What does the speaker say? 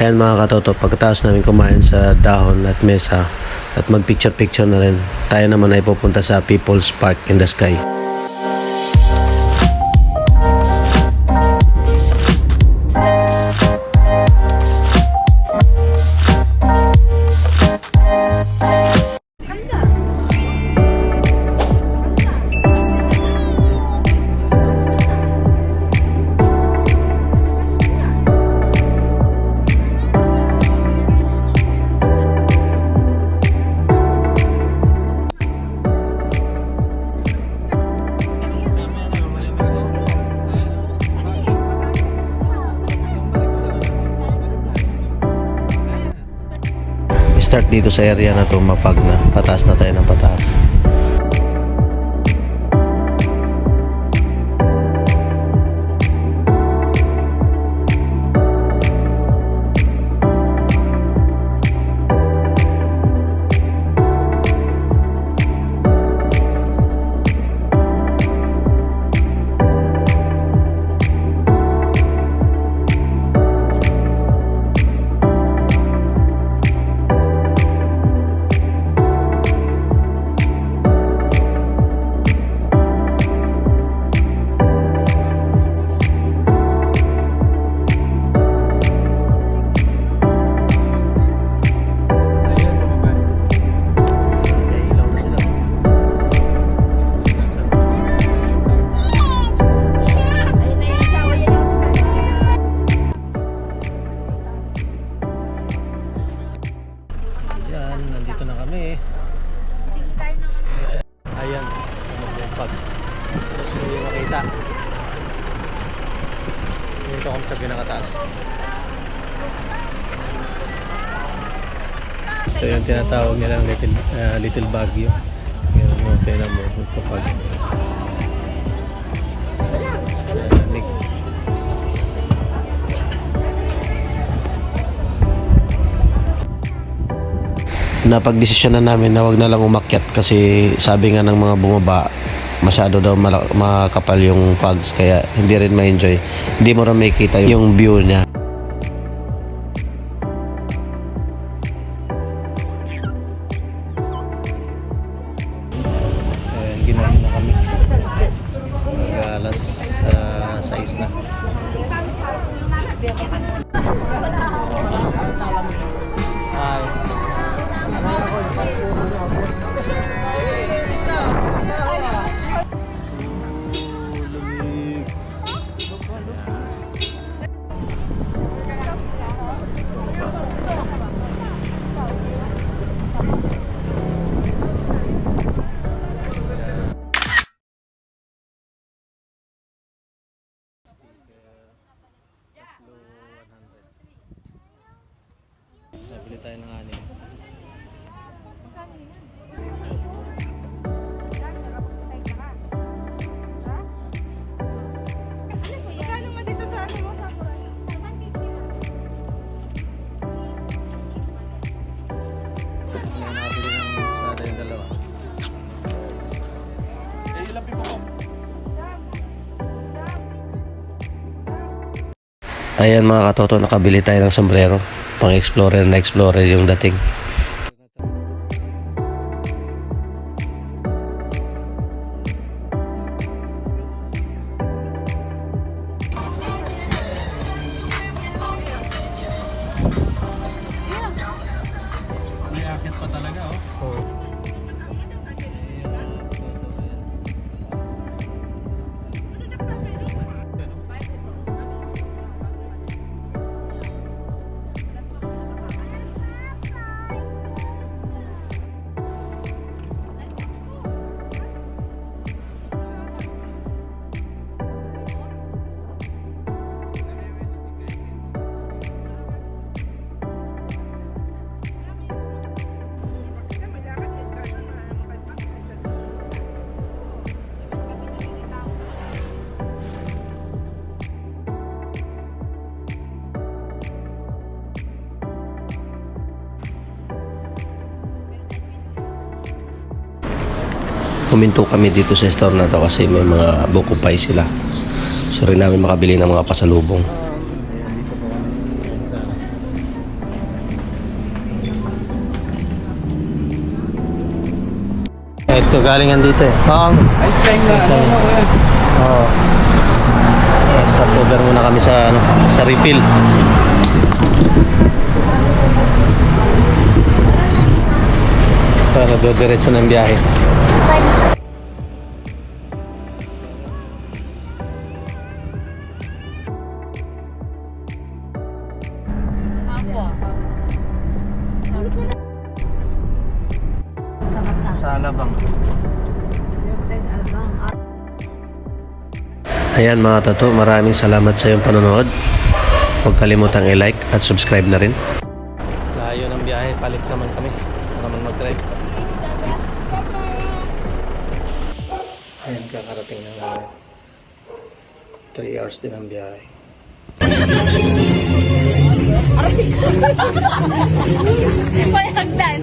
Ayan mga katoto, pagkatapos namin kumain sa dahon at mesa at mag picture na rin, tayo naman ay pupunta sa People's Park in the Sky. Start dito sa area na to, mafag na. Pataas na tayo ng pataas. Nandito na kami. Ayan, mag-pag. Tapos hindi makita. Dito kami sa pinakataas. Ito yung tinatawag nilang little Baguio. Yung mountain na mo, magpapag. Lamig. Napagdesisyon na namin na wag na lang umakyat kasi sabi nga ng mga bumaba masyado daw makapal yung fogs kaya hindi rin ma-enjoy, hindi mo rin makikita yung view niya. Ayan, ginawa na kami alas 6 na. Nabili tayo ng anin. Ayan mga katoto, nakabili tayo ng sombrero. Pang explorer na explorer yung dating. May akit pa talaga oh. Huminto kami dito sa store na to kasi may mga buko pie sila. So rin namin makabili ng mga pasalubong. Ito, galingan dito eh. Oo. Ice time na, ano na kuya? Oo. Stop over muna kami sa, ano, sa refill. Para diretso ng biyahe. Sa Alabang. Ayan mga tato, maraming salamat sa iyong panonood. Huwag kalimutang i-like at subscribe na rin. Layo ng biyahe, palit naman kami para naman mag-drive. Ayan, kakarating na namin. 3 hours din ang biyahe. May hagdan.